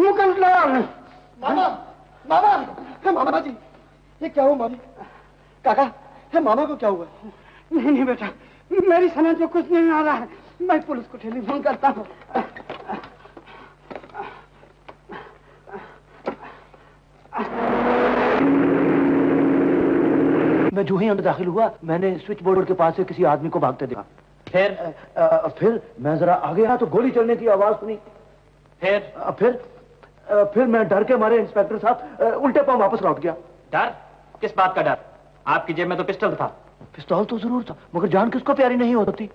मुकुंदलाल। मामा, मामा, हे मामा जी, ये क्या हुआ मामी? काका, हे मामा को क्या हुआ? नहीं नहीं बेटा, मेरी समझ में कुछ नहीं आ रहा है। मैं पुलिस को टेलीफोन करता हूँ। मैं जो ही अंदर दाखिल हुआ, मैंने स्विच बोर्ड के पास से किसी आदमी को भागते देखा। फिर मैं जरा आगे आया तो गोली चलने की आवाज सुनी। फिर मैं डर के मारे इंस्पेक्टर साहब उल्टे पांव वापस लौट गया। डर? किस बात का डर? आपकी जेब में तो पिस्टल था। पिस्तौल तो जरूर था, मगर जान किसको प्यारी नहीं होती।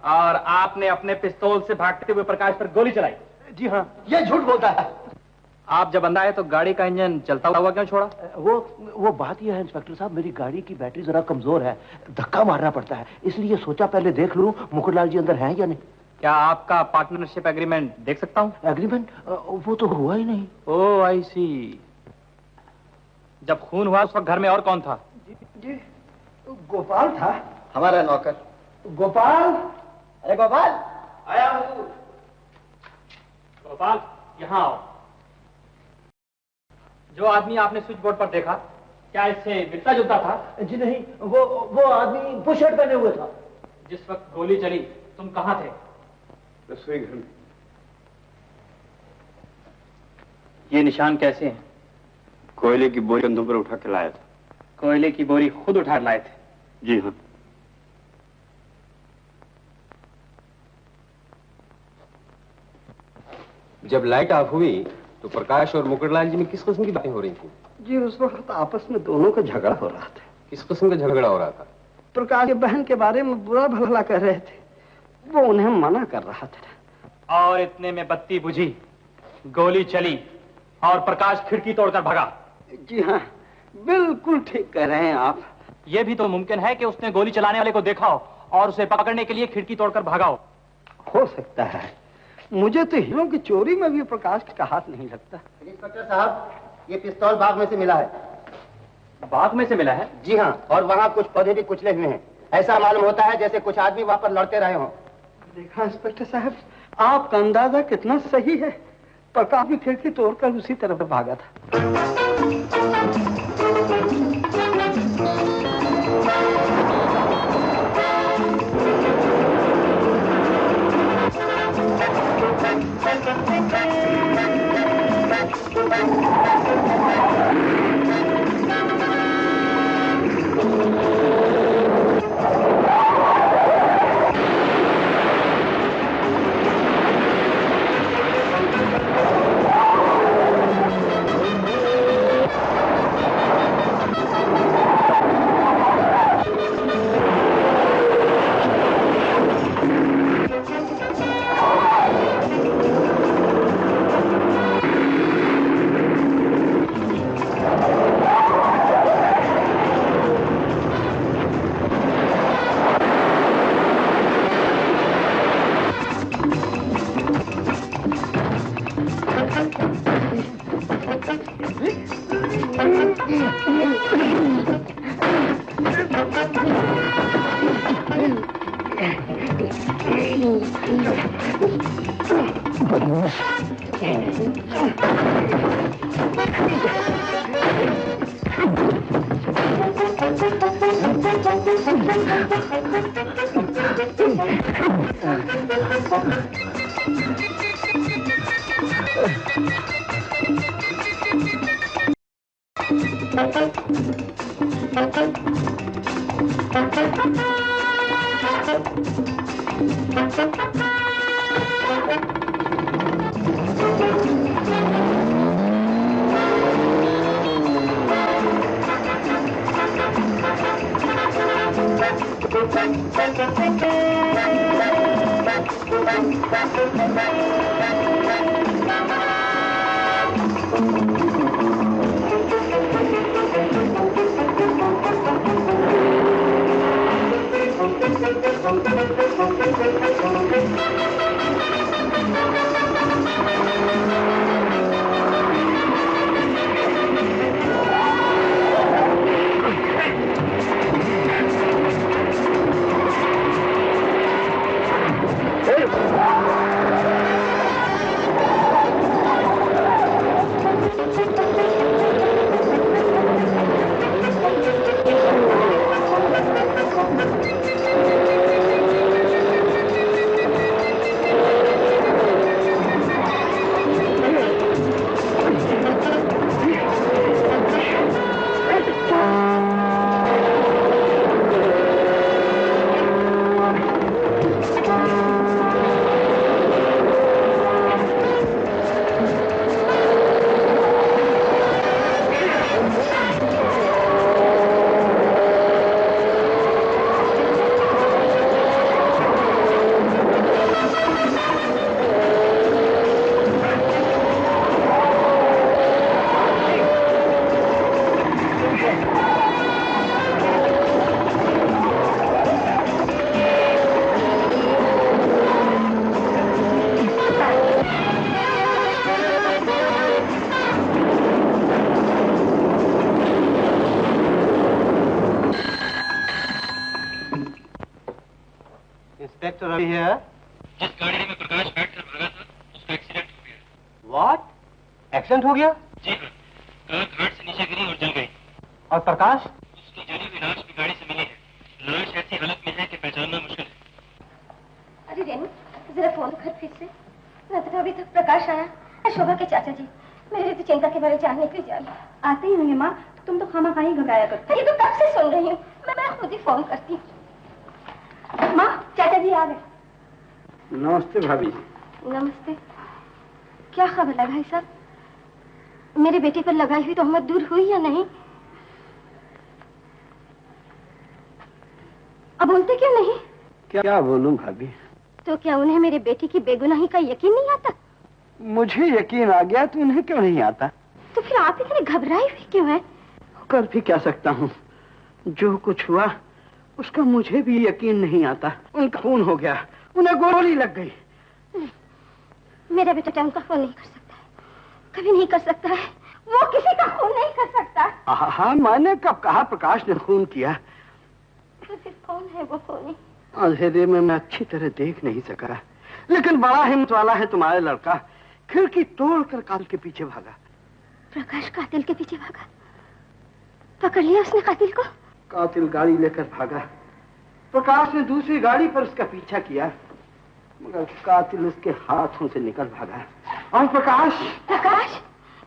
और आपने अपने पिस्तौल से भागते हुए प्रकाश पर गोली चलाई? जी हाँ। ये झूठ बोलता है। आप जब अंदर आए तो गाड़ी का इंजन चलता हुआ क्यों छोड़ा? वो बात यह है इंस्पेक्टर साहब, मेरी गाड़ी की बैटरी जरा कमजोर है, धक्का मारना पड़ता है, इसलिए सोचा पहले देख लूं मुकुटलाल जी अंदर हैं या नहीं। क्या आपका पार्टनरशिप एग्रीमेंट देख सकता हूँ? एग्रीमेंट? वो तो हुआ ही नहीं। ओह आई सी। जब खून हुआ उस वक्त घर में और कौन था? जी गोपाल था, हमारा नौकर। गोपाल। अरे गोपाल, आया हूँ। गोपाल, यहाँ आओ। जो आदमी आपने स्विच बोर्ड पर देखा, क्या इससे मिलता जुलता था? जी नहीं, वो आदमी बुशर्ट पहने हुए था। जिस वक्त गोली चली तुम कहाँ थे? रसोई घर में। ये निशान कैसे हैं? कोयले की बोरी कंधों पर उठा के लाया था। कोयले की बोरी खुद उठा लाए थे? जी हाँ। जब लाइट ऑफ हुई तो प्रकाश और मुकुटलाल जी में किस किस्म की बातें हो रही थी? जी उस वक्त आपस में दोनों का झगड़ा हो रहा था। किस किस्म का झगड़ा हो रहा था? प्रकाश की बहन के बारे में बुरा भला कर रहे थे, वो उन्हें मना कर रहा था। और इतने में बत्ती बुझी, गोली चली और प्रकाश खिड़की तोड़कर भागा। जी हाँ, बिल्कुल ठीक कह रहे हैं आप। यह भी तो मुमकिन है कि उसने गोली चलाने वाले को देखा हो और उसे पकड़ने के लिए खिड़की तोड़कर भागा हो सकता है। मुझे तो हीरो की चोरी में भी प्रकाश का हाथ नहीं लगता। इंस्पेक्टर साहब, ये पिस्तौल बाग में से मिला है। बाग में से मिला है? जी हाँ, और वहाँ कुछ पौधे भी कुचले हुए हैं। ऐसा मालूम होता है जैसे कुछ आदमी वहाँ पर लड़ते रहे हों। देखा इंस्पेक्टर साहब, आपका अंदाजा कितना सही है। प्रकाश भी खिड़की तोड़कर उसी तरफ भागा था। गाड़ी है? जिस गाड़ी में प्रकाश बैठ कर भागा था उसका एक्सीडेंट हो गया। व्हाट? एक्सीडेंट हो गया? जी हाँ, कार घाट से नीचे गिरी और जल गई। और प्रकाश? उसकी जली हुई लाश भी गाड़ी से मिली है। लाश ऐसी हालत में है कि पहचानना मुश्किल है। अरे रेनू, जरा फोन कर फिर से। न तो अभी तक प्रकाश आया। शोभा के चाचा जी मेरे तो चिंता के बारे जानने के लिए आते ही होंगे। माँ, तुम तो खामा ही घबराया करती। अरे तो कब से सुन रही हूँ, मैं खुद ही फोन करती हूँ। माँ, चाचा जी आ गए। नमस्ते भाभी। नमस्ते। क्या खबर है भाई साहब? मेरे बेटे पर लगाई हुई तोहमत दूर हुई या नहीं? अब बोलते क्यों नहीं? क्या बोलूं भाभी? तो क्या उन्हें मेरे बेटे की बेगुनाही का यकीन नहीं आता? मुझे यकीन आ गया तो उन्हें क्यों नहीं आता? तो फिर आप इतने घबराए हुए क्यों हैं? कर भी क्या सकता हूँ, जो कुछ हुआ उसका मुझे भी यकीन नहीं आता। उनका खून हो गया, उन्हें गोली लग गई। नहीं, मेरा बेटा उनका खून नहीं कर सकता है, कभी नहीं कर सकता है। वो किसी का खून नहीं कर सकता। हाँ, मैंने कब कहा प्रकाश ने खून किया? तो फिर कौन है वो खूनी? अंधेरे में मैं अच्छी तरह देख नहीं सका, लेकिन बड़ा हिम्मत वाला है तुम्हारा लड़का। खिड़की तोड़कर कातिल के पीछे भागा। प्रकाश कातिल के पीछे भागा? पकड़ लिया उसने कातिल को? कातिल गाड़ी लेकर भागा। प्रकाश ने दूसरी गाड़ी पर उसका पीछा किया, मगर कातिल उसके हाथों से निकल भागा। और प्रकाश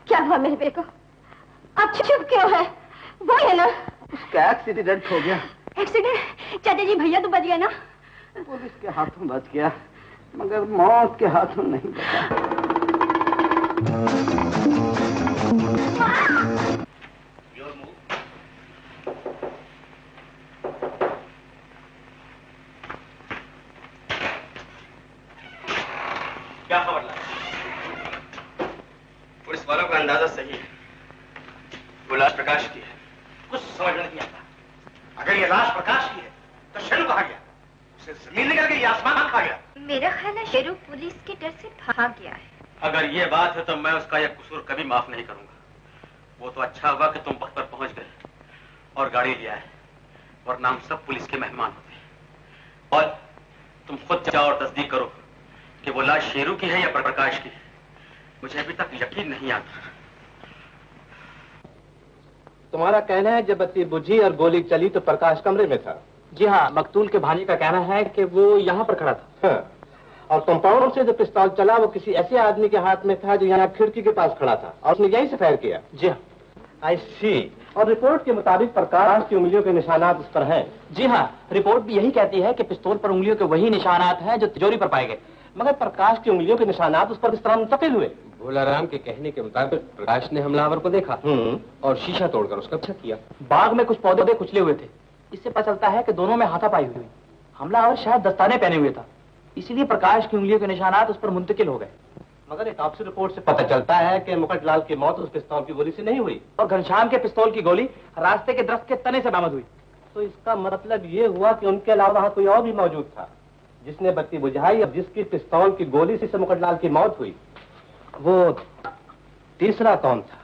क्या हुआ मेरे बेटे को? अब चुप क्यों है? वो है ना, उसका एक्सीडेंट हो गया। एक्सीडेंट? चाचा जी भैया तो बच गया ना? पुलिस के हाथों बच गया, मगर मौत के हाथों नहीं बचा। क्या खबर ला? पुलिस वालों का अंदाजा सही है, वो लाश प्रकाश की है। कुछ समझ नहीं आता। अगर ये लाश प्रकाश की है तो शेरू कहाँ गया? उसे जमीन निकल गई या आसमान खा गया? मेरा ख्याल है शेरू पुलिस के डर से भाग गया है। अगर ये बात है तो मैं उसका यह कसूर कभी माफ नहीं करूंगा। वो तो अच्छा हुआ कि तुम वक्त पर पहुंच गए और गाड़ी ले आए, वरना हम सब पुलिस के मेहमान होते। और तुम खुद जाओ और तस्दीक करो कि वो लाश शेरू की है या प्रकाश की। मुझे अभी तक यकीन नहीं आता। तुम्हारा कहना है जब बत्ती बुझी और गोली चली तो प्रकाश कमरे में था? जी हाँ, मकतूल के भांजे का कहना है कि वो यहाँ पर खड़ा था। हाँ। और कंपाउंड से जो पिस्तौल चला वो किसी ऐसे आदमी के हाथ में था जो यहाँ खिड़की के पास खड़ा था और उसने यहीं से फायर किया? जी हाँ। आई सी। और रिपोर्ट के मुताबिक प्रकाश की उंगलियों के निशानात उस पर हैं। जी हाँ, रिपोर्ट भी यही कहती है कि पिस्तौल पर उंगलियों के वही निशानात हैं जो तिजोरी पर पाए गए। मगर प्रकाश की उंगलियों के निशानात उस पर किस तरह मुंतकिल हुए? भोलाराम के कहने के मुताबिक प्रकाश ने हमलावर को देखा और शीशा तोड़कर उसका पीछा किया। बाग में कुछ पौधे कुचले हुए थे, इससे पता चलता है कि दोनों में हाथापाई हुई। हमलावर शायद दस्ताने पहने हुए था, इसीलिए प्रकाश की उंगलियों के निशानात उस पर मुंतकिल हो गए। मगर ऑटोप्सी रिपोर्ट से पता चलता है कि मुकटलाल की मौत उस पिस्तौल की गोली से नहीं हुई और घनश्याम के पिस्तौल की गोली रास्ते के दरख्त के तने से बरामद हुई। तो इसका मतलब ये हुआ कि उनके अलावा वहां कोई और भी मौजूद था जिसने बत्ती बुझाई और जिसकी पिस्तौल की गोली से मुकटलाल की मौत हुई। वो तीसरा कौन था?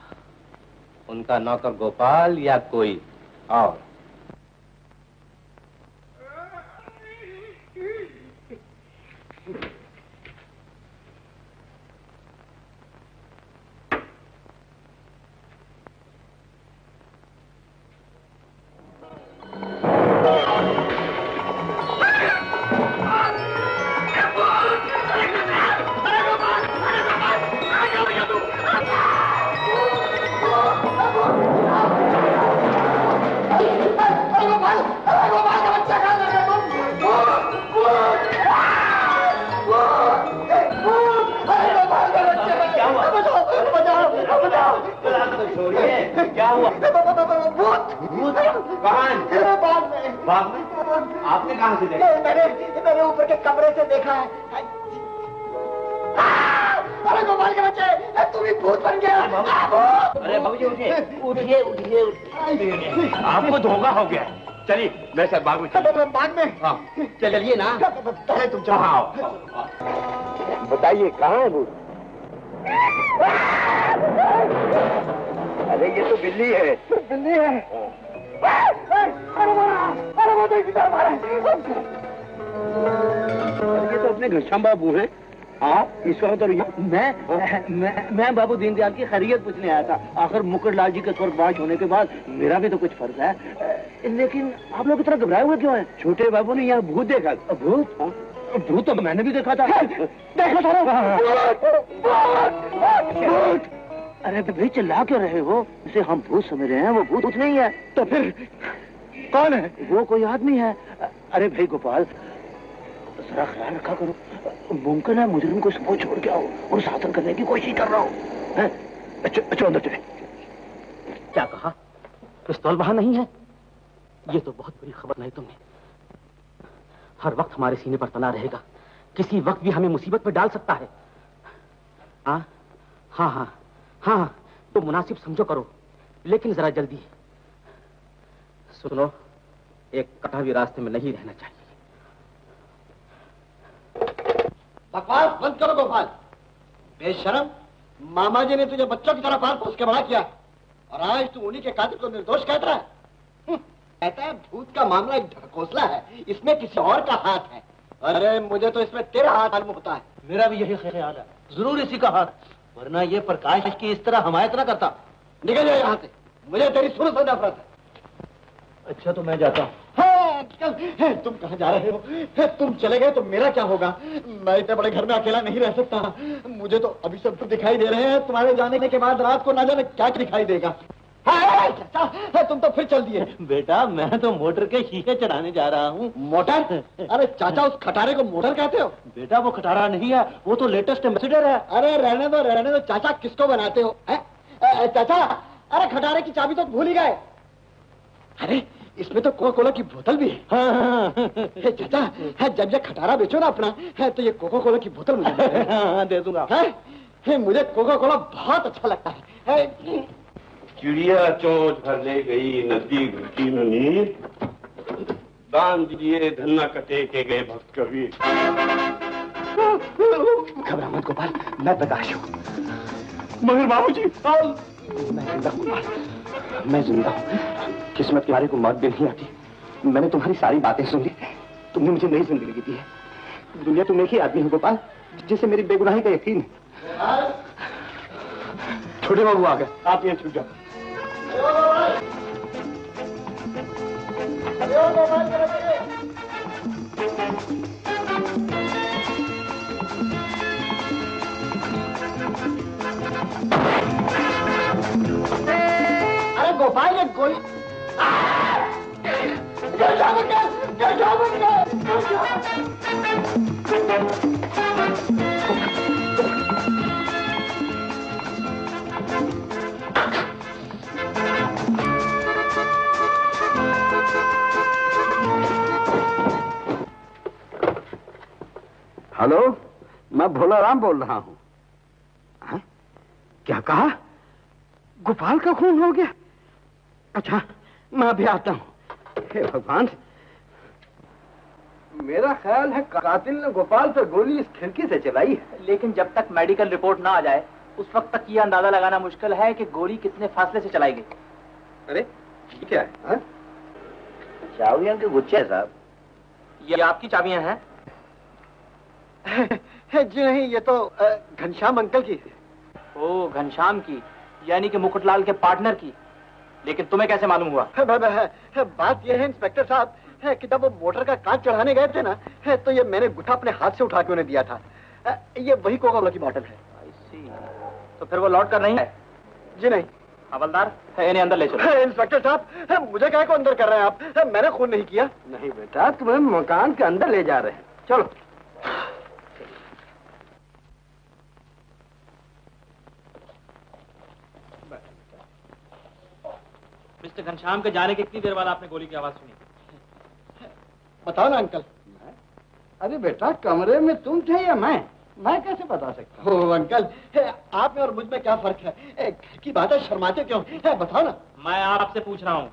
उनका नौकर गोपाल या कोई और? क्या हुआ? भूत? कहाँ? बाग में? आपने कहाँ से देखा? मैंने ऊपर के कमरे से देखा है। अरे गोपाल के बच्चे, तुम ही भूत बन गया। अरे बाबूजी उठिए उठिए। आपको धोखा हो गया। चलिए मैं सर बाग में। बाग में? हाँ चलिए ना। पहले तुम चलो। हाँ बताइए कहाँ है भूत? अरे ये तो बिल्ली है। बिल्ली है? अरे वो देख किधर मारा है। ये तो अपने घनश्याम बाबू हैं। हाँ, इस वक्त मैं बाबू दीनदयाल की खैरियत पूछने आया था। आखिर मुकुटलाल जी के स्वर्गवास होने के बाद मेरा भी तो कुछ फर्ज है। लेकिन आप लोग इतना घबराए हुए क्यों हैं? छोटे बाबू ने यहाँ भूत देखा। भूत? भूत तो मैंने भी देखा था। देखा था ना? भूत! अरे भाई चिल्ला क्यों रहे हो? इसे हम भूत समझ रहे हैं, वो भूत नहीं है। तो फिर कौन है? वो कोई आदमी है। अरे भाई गोपाल, जरा ख्याल रखा करो। मुमकिन है मुजरिम को सुबह छोड़ के आओ और शासन करने की कोशिश कर रहा हो। अच्छा अंदर चले। क्या कहा? पिस्तौल वहां नहीं है? ये तो बहुत बुरी खबर नहीं तुमने। हर वक्त हमारे सीने पर तना रहेगा, किसी वक्त भी हमें मुसीबत में डाल सकता है। हाँ हाँ हाँ हाँ, तो मुनासिब समझो करो, लेकिन जरा जल्दी। सुनो, एक कटा भी रास्ते में नहीं रहना चाहिए। बकवास बंद करो गोपाल। बेशरम, मामा जी ने तुझे बच्चों की तरह पाल पोस के बड़ा किया और आज तू उन्हीं के कातिल को निर्दोष कहता है। कहता है भूत का मामला एक ढकोसला है, इसमें किसी और का हाथ है। अरे मुझे तो इसमें तेरा हाथ मालूम होता है। मेरा भी यही ख्याल है, जरूर इसी का हाथ, वरना ये प्रकाश की इस तरह हमायत ना करता। निकल जाओ यहाँ से, मुझे तेरी शुरू से नफरत है। अच्छा तो मैं जाता हूँ। तुम कहाँ जा रहे हो? तुम चले गए तो मेरा क्या होगा? मैं इतने बड़े घर में अकेला नहीं रह सकता। मुझे तो अभी सब कुछ दिखाई दे रहे हैं, तुम्हारे जाने के बाद रात को ना जाने क्या दिखाई देगा। चाचा, तुम तो फिर चल दिए। बेटा मैं तो मोटर के शीशे चढ़ाने जा रहा हूँ। मोटर? अरे चाचा, उस खटारे को मोटर कहते हो? बेटा वो खटारा नहीं है, वो तो लेटेस्ट एम्बेसडर है। अरे रहने दो चाचा, किसको बनाते हो? चाचा, अरे खटारे की चाबी तो भूल ही गए। अरे इसमें तो कोका कोला की बोतल भी है। हाँ। चाचा, जब जब खटारा बेचो ना अपना, तो ये कोका कोला की बोतल मुझे दे दूंगा। मुझे कोका कोला बहुत अच्छा लगता है। चिड़िया चोंच भर ले गई, नदी घुटी न नीर, दान दिए धन्ना कटे के गए भक्त कबीर। घबरा मत गोपाल, मैं प्रकाश हूँ। मगर बाबू जी, मैं जिंदा हूँ। किस्मत के बारे को मौत भी नहीं आती। मैंने तुम्हारी सारी बातें सुन ली, तुमने मुझे नई जिंदगी दी है। दुनिया तुम एक ही आदमी हो गोपाल, जिसे मेरी बेगुनाही का यकीन है। छोटे बाबू आ गए, आप यहाँ छूट जाओ। अरे गोपाल, ये गोली हेलो, मैं भोलाराम बोल रहा हूँ। क्या कहा? गोपाल का खून हो गया? अच्छा, मैं अभी आता हूँ। हे भगवान, मेरा ख्याल है कातिल ने गोपाल पर गोली इस खिड़की से चलाई है। लेकिन जब तक मेडिकल रिपोर्ट ना आ जाए, उस वक्त तक ये अंदाजा लगाना मुश्किल है कि गोली कितने फासले से चलाई गई। अरे ये क्या है? चाबियां के गुच्छे है साहब। ये आपकी चाबियां हैं? जी नहीं, ये तो घनश्याम अंकल की। ओ, घनश्याम की, यानी कि मुकुटलाल के पार्टनर की। लेकिन तुम्हें कैसे मालूम हुआ? बात यह है इंस्पेक्टर साहब, कि जब वो मोटर का कांच चढ़ाने गए थे ना, तो ये मैंने गुठा अपने हाथ से उठा के उन्हें दिया था। ये वही कोका कोला की बोतल है। तो फिर वो लौट कर नहीं है? जी नहीं। हवलदार, इन्हें अंदर ले चलो। इंस्पेक्टर साहब, मुझे क्या को अंदर कर रहे हैं आप? मैंने खून नहीं किया। नहीं बेटा, तुम्हें मकान के अंदर ले जा रहे हैं। चलो। मिस्टर घनश्याम के जाने के कितनी देर बाद आपने गोली की आवाज सुनी? बताओ ना अंकल। अरे बेटा, कमरे में तुम थे या मैं कैसे बता सकता? ओ अंकल, आप में और मुझ में क्या फर्क है? घर की बात है, शर्माते क्यों? बताओ ना। मैं आपसे पूछ रहा हूँ।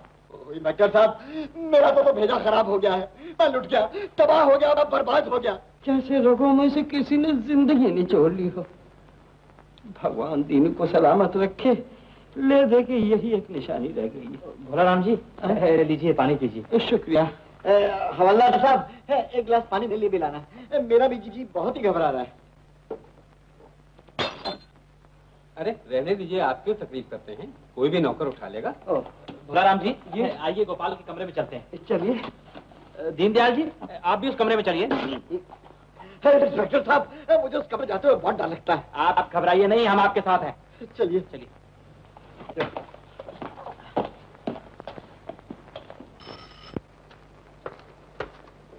इंस्पेक्टर साहब, मेरा तो भेजा खराब हो गया है। मैं लुट गया, तबाह हो गया, मैं बर्बाद हो गया। कैसे लोगों में से किसी ने जिंदगी निचोड़ ली हो। भगवान दीन को सलामत रखे। ले दे के यही एक निशानी रह गई है। भोलाराम जी, लीजिए पानी पीजिए। शुक्रिया। हवलदार साहब, एक गिलास पानी मेरे लिए भी लाना। मेरा भी जी बहुत ही घबरा रहा है। अरे रहने दीजिए, आप क्यों तकलीफ करते हैं? कोई भी नौकर उठा लेगा। राम जी, ये आइए गोपाल के कमरे में चलते हैं। चलिए। दीनदयाल जी, आप भी उस कमरे में चलिए। इंस्पेक्टर साहब, मुझे उस कमरे जाते हुए बहुत डर लगता है। आप घबराइए नहीं, हम आपके साथ हैं। चलिए चलिए।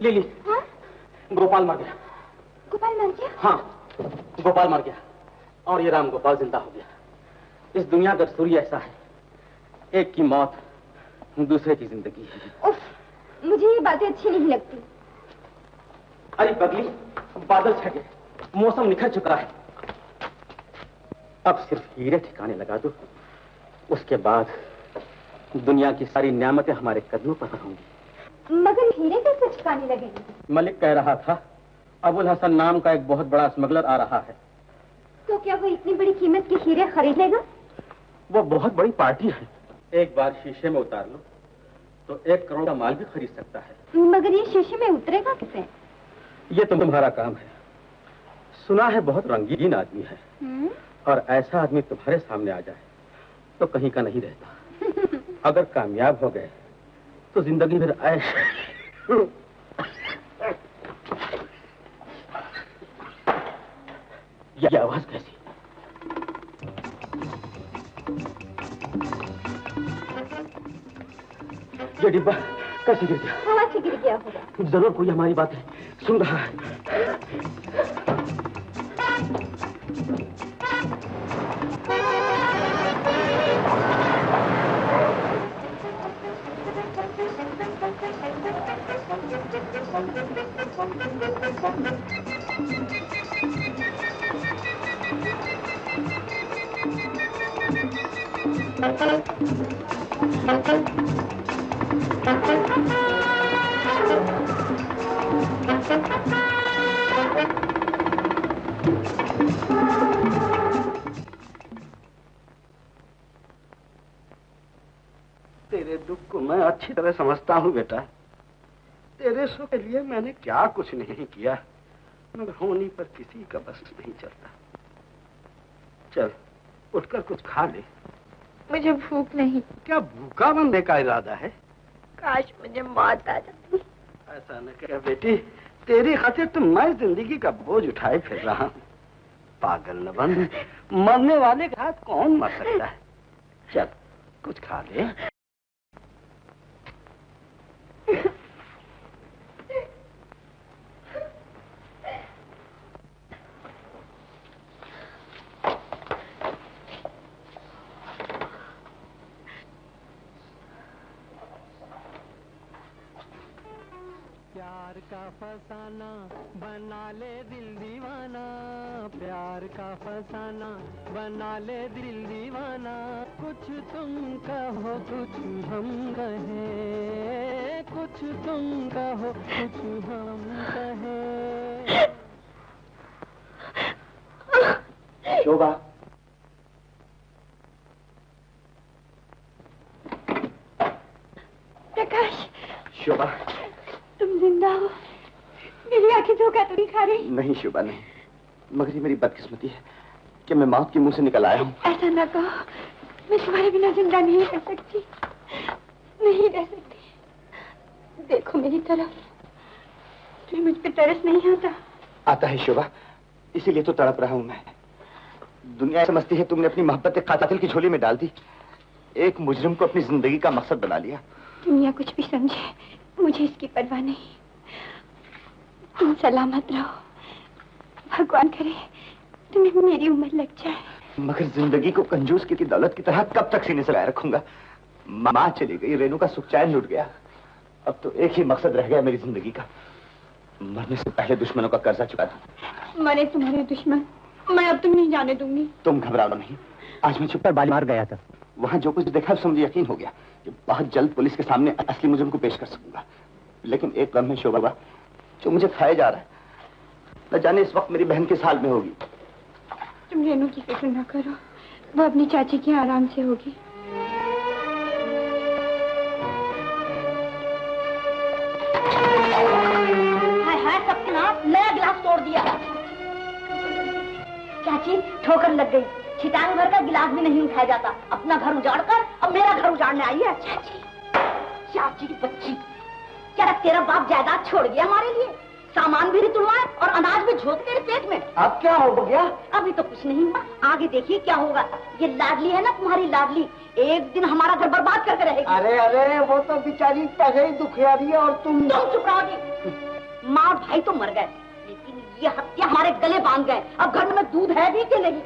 लिली, हाँ? गोपाल मर गया। गोपाल मर गया? हाँ, गोपाल मर गया और ये राम गोपाल जिंदा हो गया। इस दुनिया का सूर्य ऐसा है, एक की मौत दूसरे की जिंदगी है। उफ, मुझे ये बातें अच्छी नहीं लगती। अरे पगली, बादल छटे, मौसम निखर चुका है। अब सिर्फ हीरे ठिकाने लगा दो, उसके बाद दुनिया की सारी नियामतें हमारे कदमों पर होंगी। मगर हीरे कैसे ठिकाने लगेंगे? मलिक कह रहा था, अबुल हसन नाम का एक बहुत बड़ा स्मगलर आ रहा है। तो क्या वो इतनी बड़ी कीमत के हीरे खरीद लेगा? वो बहुत बड़ी पार्टी है। एक बार शीशे में उतार लो तो 1 करोड़ का माल भी खरीद सकता है। मगर ये शीशे में उतरेगा कैसे? ये तो तुम्हारा काम है। सुना है बहुत रंगीन आदमी है, और ऐसा आदमी तुम्हारे सामने आ जाए तो कहीं का नहीं रहता। अगर कामयाब हो गए तो जिंदगी फिर ऐश। ये आवाज कैसी? ये डिब्बा कैसे गिर गया? हवा से गिर गया होगा। जरूर कोई हमारी बातें सुन रहा है। तेरे दुख को मैं अच्छी तरह समझता हूँ बेटा। तेरे सुख के लिए मैंने क्या कुछ नहीं किया, मगर होने पर किसी का बस नहीं चलता। चल उठकर कुछ खा ले। मुझे भूख नहीं। क्या भूखा बनने का इरादा है? काश मुझे मौत आ जाती। ऐसा न कह बेटी, तेरी खातिर तो मैं जिंदगी का बोझ उठाए फिर रहा हूँ। पागल न बन, मरने वाले के साथ कौन मर सकता है। चल कुछ खा ले। प्यार का फसाना बना ले दिल दीवाना, प्यार का फसाना बना ले दिल दीवाना। कुछ तुम कहो कुछ हम कहें, कुछ तुम कहो कुछ हम कहें। शोभा, प्रकाश, शोभा, तुम जिंदा हो। मेरी आंखें धोखा तो नहीं खा रही? नहीं शोभा नहीं, मगर ये मेरी बदकिस्मती है कि मैं मौत के मुंह से निकल आया हूँ। ऐसा ना कहो, मैं तुम्हारे बिना जिंदा नहीं रह सकती, नहीं रह सकती। देखो मेरी तरफ, तुम्हें मुझ पे तरस नहीं आता? आता है शोभा, इसीलिए तो तड़प रहा हूँ मैं। दुनिया समझती है तुमने अपनी मोहब्बत एक कातिल की झोली में डाल दी, एक मुजरिम को अपनी जिंदगी का मकसद बना लिया। दुनिया कुछ भी समझे, मुझे इसकी परवाह नहीं। तुम सलामत रहो। भगवान करे तुम्हें मेरी उम्र लग जाए। मगर जिंदगी को कंजूस की दौलत की तरह कब तक सीने से लगाए रखूंगा? माँ चली गई, रेनू का सुख चैन लुट गया। अब तो एक ही मकसद रह गया मेरी जिंदगी का, मरने से पहले दुश्मनों का कर्जा चुका दूं। मरे तुम्हारे दुश्मन, मैं अब तुम्हें नहीं जाने दूंगी। तुम घबराओ नहीं, आज मैं छुपकर बाली मार गया था। वहां जो कुछ देखा उससे मुझे यकीन हो गया कि बहुत जल्द पुलिस के सामने असली मुजरिम को पेश कर सकूंगा। लेकिन एक गम है शोभा, जो मुझे खाए जा रहा है। न जाने इस वक्त मेरी बहन किस हाल में होगी। तुम रेनू की फिक्र न करो, वो अपनी चाची के आराम से होगी। दिया। चाची ठोकर लग गई, छिटांग भर का गिलास भी नहीं उठाया जाता, अपना घर उजाड़ कर अब मेरा घर उजाड़ने आई है। चाची चाची की बच्ची, क्या तेरा बाप जायदाद छोड़ गया हमारे लिए? सामान भी तुड़वाए और अनाज भी झोंक तेरे पेट में। अब क्या हो गया? अभी तो कुछ नहीं हुआ, आगे देखिए क्या होगा। ये लाडली है ना तुम्हारी लाडली, एक दिन हमारा घर बर्बाद करके रहेगी। अरे अरे वो तो बेचारी पहले ही दुखियारी है और तुम चुप रहोगी। माँ और भाई तो मर गए, लेकिन ये हत्या हमारे गले बांध गए। अब घर में दूध है भी कि नहीं?